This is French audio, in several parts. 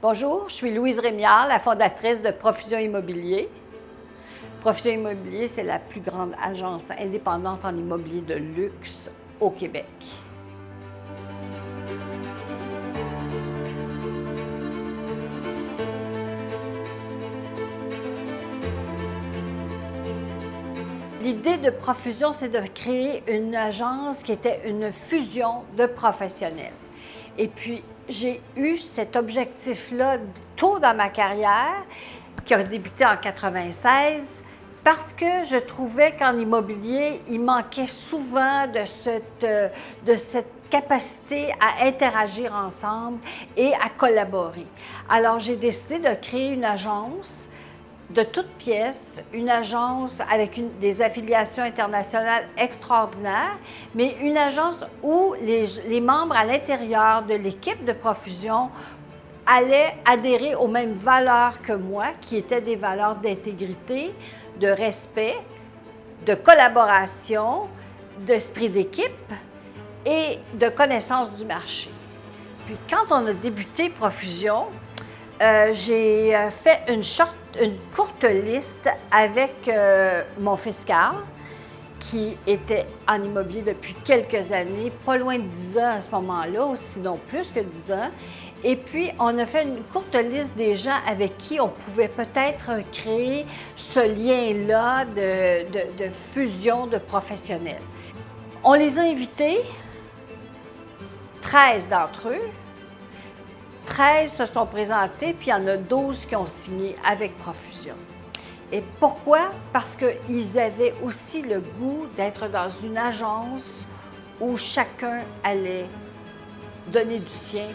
Bonjour, je suis Louise Rémiard, la fondatrice de Profusion Immobilier. Profusion Immobilier, c'est la plus grande agence indépendante en immobilier de luxe au Québec. L'idée de Profusion, c'est de créer une agence qui était une fusion de professionnels. Et puis, j'ai eu cet objectif-là tôt dans ma carrière, qui a débuté en 96, parce que je trouvais qu'en immobilier, il manquait souvent de cette capacité à interagir ensemble et à collaborer. Alors, j'ai décidé de créer une agence de toutes pièces, une agence avec des affiliations internationales extraordinaires, mais une agence où les membres à l'intérieur de l'équipe de Profusion allaient adhérer aux mêmes valeurs que moi, qui étaient des valeurs d'intégrité, de respect, de collaboration, d'esprit d'équipe et de connaissance du marché. Puis quand on a débuté Profusion, j'ai fait une courte liste avec mon fils Carl, qui était en immobilier depuis quelques années, pas loin de 10 ans à ce moment-là, ou sinon plus que 10 ans. Et puis, on a fait une courte liste des gens avec qui on pouvait peut-être créer ce lien-là de fusion de professionnels. On les a invités, 13 d'entre eux. 13 se sont présentés, puis il y en a 12 qui ont signé avec Profusion. Et pourquoi? Parce qu'ils avaient aussi le goût d'être dans une agence où chacun allait donner du sien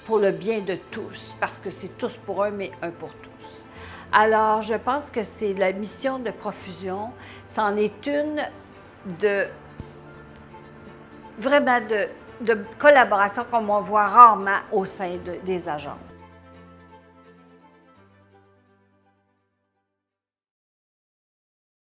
pour le bien de tous, parce que c'est tous pour un, mais un pour tous. Alors, je pense que c'est la mission de Profusion, c'en est une vraiment de collaboration comme on voit rarement au sein des agences.